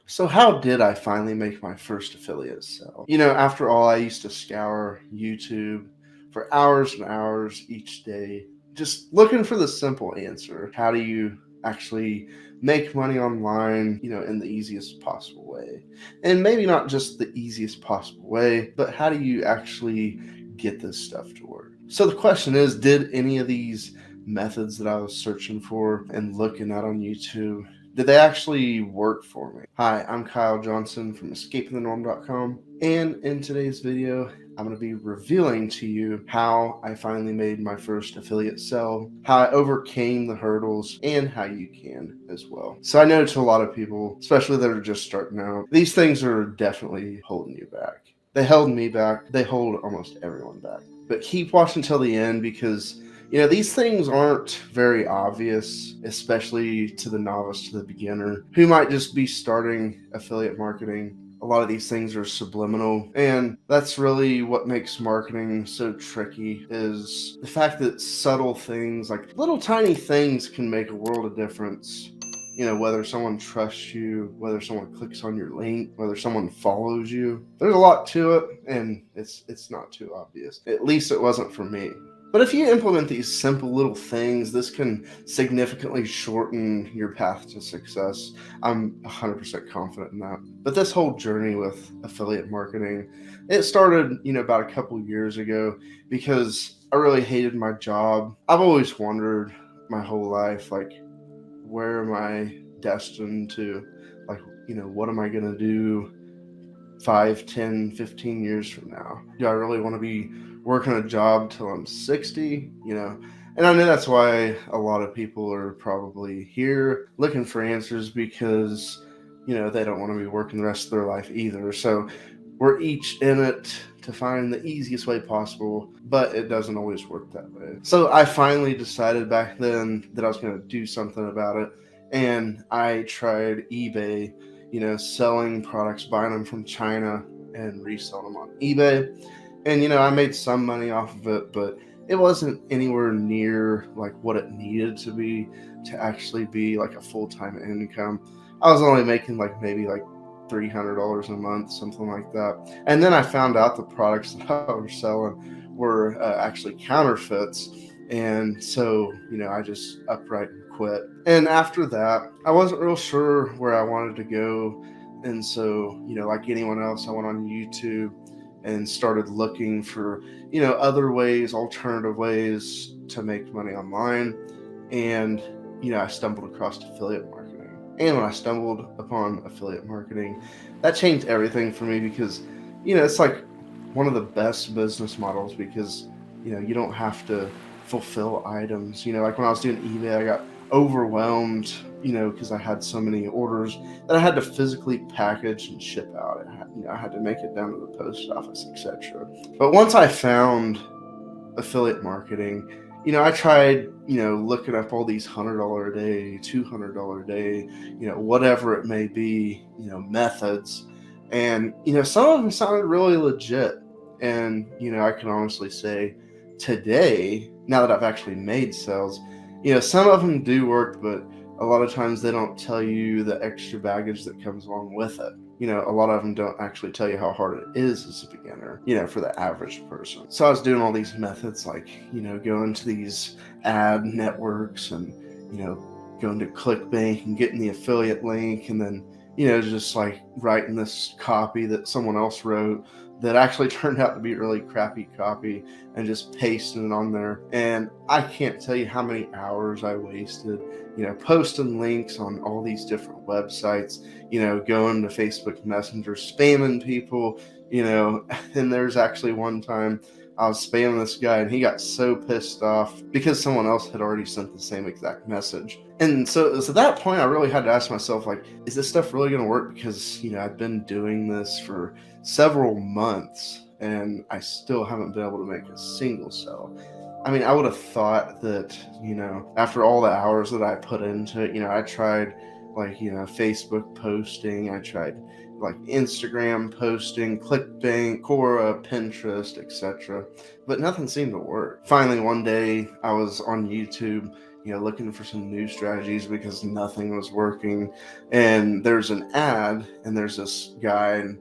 So how did I finally make my first affiliate sale? After all, I used to scour YouTube for hours and hours each day, just looking for the simple answer. How do you actually make money online, in the easiest possible way? And maybe not just the easiest possible way, but how do you actually get this stuff to work? So the question is, did any of these methods that I was searching for and looking at on YouTube, did they actually work for me? Hi, I'm Kyle Johnson from escapingthenorm.com, and in today's video, I'm going to be revealing to you how I finally made my first affiliate sale, how I overcame the hurdles, and how you can as well. So I know to a lot of people, especially that are just starting out, these things are definitely holding you back. They held me back. They hold almost everyone back. But keep watching till the end because these things aren't very obvious, especially to the novice, to the beginner who might just be starting affiliate marketing. A lot of these things are subliminal, and that's really what makes marketing so tricky, is the fact that subtle things, like little tiny things, can make a world of difference. Whether someone trusts you, whether someone clicks on your link, whether someone follows you. There's a lot to it, and it's not too obvious. At least it wasn't for me. But if you implement these simple little things, this can significantly shorten your path to success. I'm 100% confident in that. But this whole journey with affiliate marketing, it started, about a couple years ago because I really hated my job. I've always wondered my whole life, like, where am I destined to? Like, what am I going to do 5, 10, 15 years from now? Do I really want to be working a job till I'm 60? And I know that's why a lot of people are probably here looking for answers, because they don't want to be working the rest of their life either. So we're each in it to find the easiest way possible, but it doesn't always work that way. So I finally decided back then that I was going to do something about it, and I tried eBay, selling products, buying them from China and reselling them on eBay. And I made some money off of it, but it wasn't anywhere near like what it needed to be to actually be like a full-time income. I was only making like maybe like $300 a month, something like that. And then I found out the products that I was selling were actually counterfeits. And so, I just upright quit. And after that, I wasn't real sure where I wanted to go. And so, like anyone else, I went on YouTube and started looking for, other ways, alternative ways to make money online. And, I stumbled across affiliate marketing. And when I stumbled upon affiliate marketing, that changed everything for me because, it's like one of the best business models because, you don't have to fulfill items. Like when I was doing eBay, I got overwhelmed, because I had so many orders that I had to physically package and ship out. I had to make it down to the post office, etc. But once I found affiliate marketing, I tried, looking up all these $100 a day, $200 a day, whatever it may be, methods. And, some of them sounded really legit. And, I can honestly say today, now that I've actually made sales, some of them do work, but a lot of times they don't tell you the extra baggage that comes along with it. A lot of them don't actually tell you how hard it is as a beginner, for the average person. So I was doing all these methods, like, going to these ad networks and, going to ClickBank and getting the affiliate link, and then, just like writing this copy that someone else wrote that actually turned out to be really crappy copy, and just pasting it on there. And I can't tell you how many hours I wasted, posting links on all these different websites, going to Facebook Messenger, spamming people, and there's actually one time I was spamming this guy and he got so pissed off because someone else had already sent the same exact message. And so it was at that point I really had to ask myself, like, is this stuff really going to work? Because, I've been doing this for several months and I still haven't been able to make a single sale. I mean, I would have thought that, after all the hours that I put into it, I tried like, Facebook posting, I tried like Instagram posting, ClickBank, Quora, Pinterest, etc. But nothing seemed to work. Finally, one day I was on YouTube, looking for some new strategies because nothing was working. And there's an ad, and there's this guy, and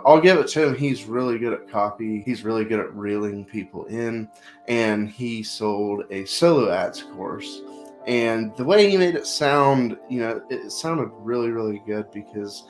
I'll give it to him. He's really good at copy. He's really good at reeling people in, and he sold a solo ads course. And the way he made it sound, it sounded really, really good because,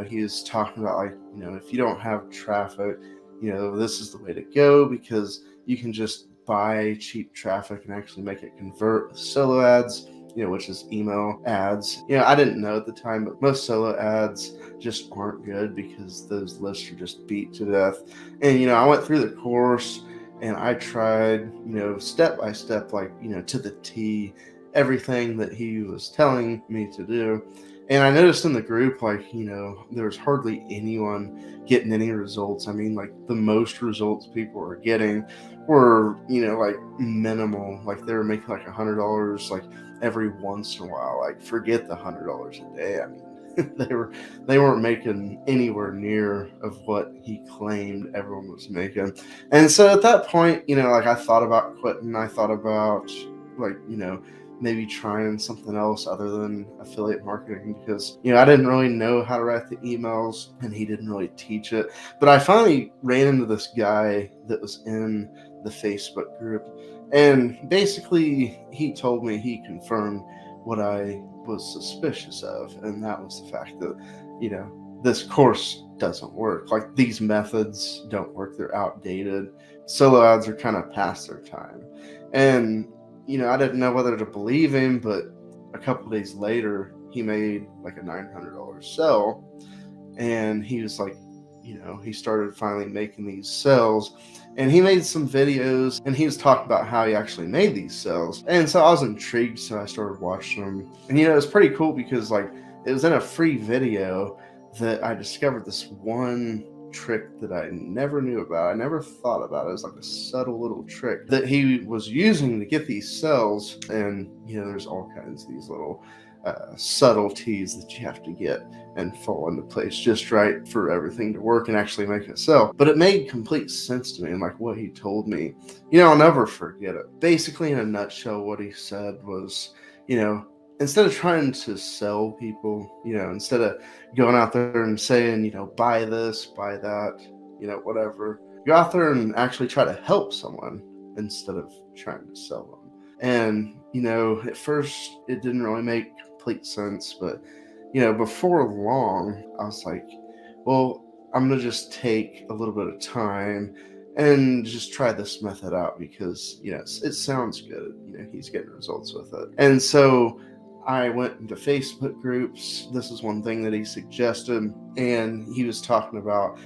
he was talking about, like, if you don't have traffic, this is the way to go, because you can just buy cheap traffic and actually make it convert with solo ads, which is email ads. I didn't know at the time, but most solo ads just aren't good because those lists are just beat to death. And, I went through the course and I tried, step by step, like, to the T, everything that he was telling me to do. And I noticed in the group, like, there was hardly anyone getting any results. I mean, like, the most results people were getting were, like, minimal. Like, they were making like $100, like, every once in a while. Like, forget the $100 a day. I mean, they weren't making anywhere near of what he claimed everyone was making. And so at that point, like, I thought about quitting. I thought about, like, maybe trying something else other than affiliate marketing, because I didn't really know how to write the emails, and he didn't really teach it. But I finally ran into this guy that was in the Facebook group, and basically he told me, he confirmed what I was suspicious of, and that was the fact that this course doesn't work. Like, these methods don't work. They're outdated. Solo ads are kind of past their time. And I didn't know whether to believe him, but a couple days later, he made like a $900 sell, and he was like, he started finally making these sales, and he made some videos, and he was talking about how he actually made these sales. And so I was intrigued, so I started watching them. And it was pretty cool because, like, it was in a free video that I discovered this one trick that I never knew about. I never thought about it. It was like a subtle little trick that he was using to get these sales. And there's all kinds of these little subtleties that you have to get and fall into place just right for everything to work and actually make it sell. But it made complete sense to me, and like what he told me, I'll never forget it. Basically, in a nutshell, what he said was, instead of trying to sell people, instead of going out there and saying, buy this, buy that, whatever, go out there and actually try to help someone instead of trying to sell them. And, at first it didn't really make complete sense, but, before long, I was like, well, I'm going to just take a little bit of time and just try this method out because, it sounds good. He's getting results with it. And so I went into Facebook groups. This is one thing that he suggested. And he was talking about,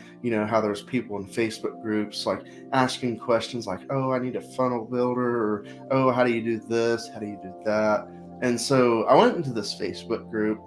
how there's people in Facebook groups, like, asking questions like, oh, I need a funnel builder, or, oh, how do you do this? How do you do that? And so I went into this Facebook group,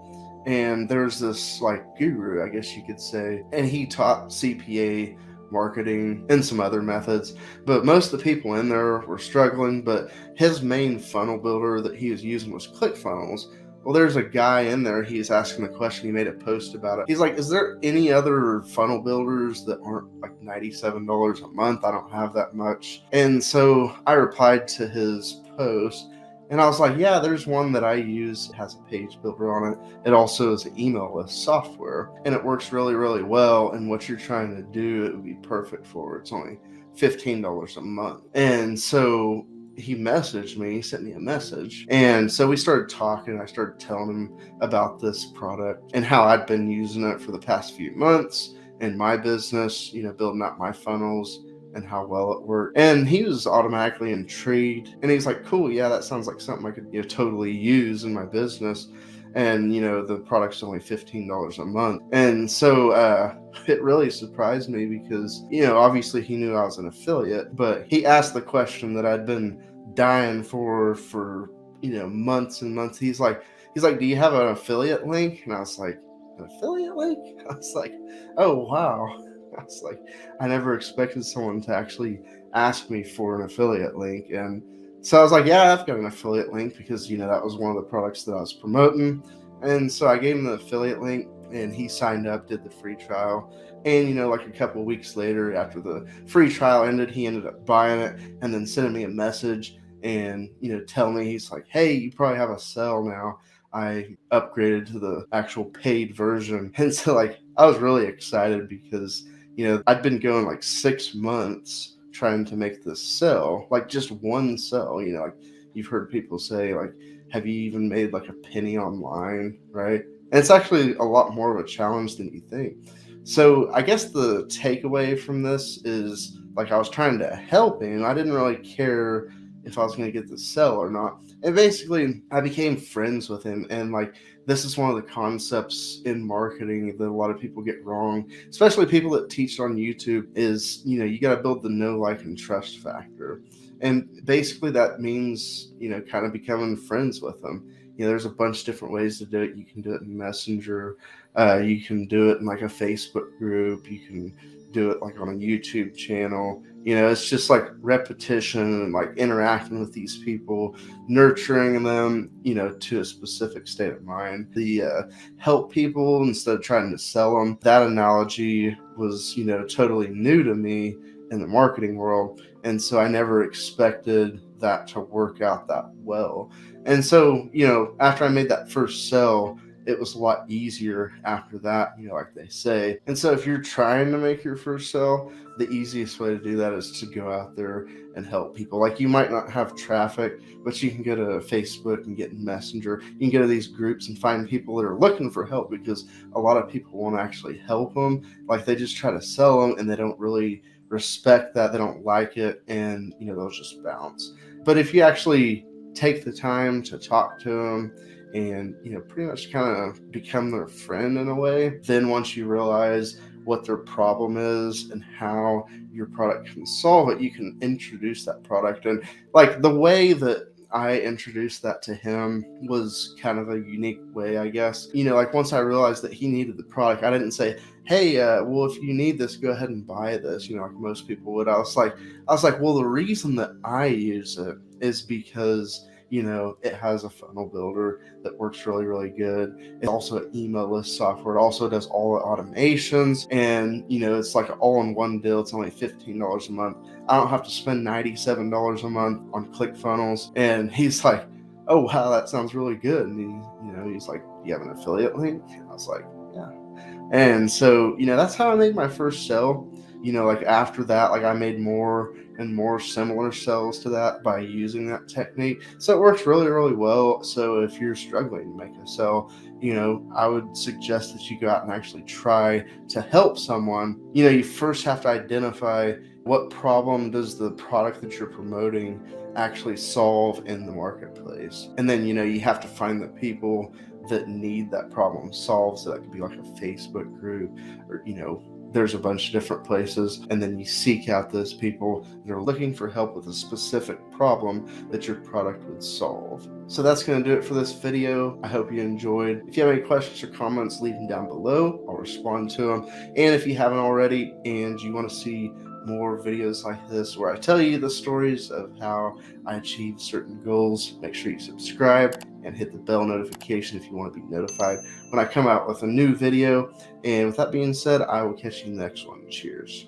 and there's this, like, guru, I guess you could say, and he taught CPA marketing and some other methods, but most of the people in there were struggling. But his main funnel builder that he was using was ClickFunnels. Well, there's a guy in there, he's asking the question, he made a post about it. He's like, is there any other funnel builders that aren't like $97 a month? I don't have that much. And so I replied to his post, and I was like, yeah, there's one that I use. It has a page builder on it. It also is an email list software, and it works really, really well. And what you're trying to do, it would be perfect for. It's only $15 a month. And so he messaged me, he sent me a message. And so we started talking. I started telling him about this product and how I'd been using it for the past few months in my business, building out my funnels and how well it worked. And he was automatically intrigued. And he's like, cool, yeah, that sounds like something I could totally use in my business. And, the product's only $15 a month. And so it really surprised me because, obviously he knew I was an affiliate, but he asked the question that I'd been dying for months and months. He's like, do you have an affiliate link? And I was like, an affiliate link? I was like, oh, wow. I was like, I never expected someone to actually ask me for an affiliate link. And so I was like, yeah, I've got an affiliate link because, that was one of the products that I was promoting. And so I gave him the affiliate link, and he signed up, did the free trial. And, like a couple of weeks later, after the free trial ended, he ended up buying it and then sending me a message. and, tell me, he's like, hey, you probably have a cell now. I upgraded to the actual paid version. And so, like, I was really excited because, I'd been going like 6 months trying to make this sell, like just one sell. Like, you've heard people say, like, have you even made like a penny online, right? And it's actually a lot more of a challenge than you think. So I guess the takeaway from this is, like, I was trying to help him. I didn't really care if I was going to get the sell or not. And basically, I became friends with him. And, like, this is one of the concepts in marketing that a lot of people get wrong, especially people that teach on YouTube, is, you got to build the know, like, and trust factor. And basically, that means, kind of becoming friends with them. There's a bunch of different ways to do it. You can do it in Messenger. You can do it in like a Facebook group. You can do it like on a YouTube channel. It's just like repetition and like interacting with these people, nurturing them, to a specific state of mind. The help people instead of trying to sell them. That analogy was, totally new to me in the marketing world. And so I never expected that to work out that well. And so, after I made that first sell, it was a lot easier after that, like they say. And so if you're trying to make your first sell, the easiest way to do that is to go out there and help people. Like, you might not have traffic, but you can go to Facebook and get in Messenger. You can go to these groups and find people that are looking for help, because a lot of people won't actually help them. Like, they just try to sell them and they don't really respect that. They don't like it, and they'll just bounce. But if you actually take the time to talk to them and pretty much kind of become their friend in a way, then once you realize what their problem is and how your product can solve it, you can introduce that product. And like, the way that I introduced that to him was kind of a unique way, I guess. Like, once I realized that he needed the product, I didn't say, hey, well, if you need this, go ahead and buy this, like most people would. I was like, well, the reason that I use it is because it has a funnel builder that works really, really good. It's also an email list software. It also does all the automations, and it's like an all-in-one deal. It's only $15 a month. I don't have to spend $97 a month on ClickFunnels. And he's like, oh wow, that sounds really good. And he's like, you have an affiliate link? And I was like, yeah. And so, that's how I made my first sell. Like, after that, like, I made more and more similar sells to that by using that technique. So it works really, really well. So if you're struggling to make a sell, I would suggest that you go out and actually try to help someone. You first have to identify what problem does the product that you're promoting actually solve in the marketplace. And then, you have to find the people that need that problem solved. So that could be like a Facebook group, or, there's a bunch of different places. And then you seek out those people that are looking for help with a specific problem that your product would solve. So that's going to do it for this video. I hope you enjoyed. If you have any questions or comments, leave them down below. I'll respond to them. And if you haven't already and you want to see more videos like this where I tell you the stories of how I achieved certain goals, make sure you subscribe and hit the bell notification if you want to be notified when I come out with a new video. And with that being said, I will catch you in the next one. Cheers.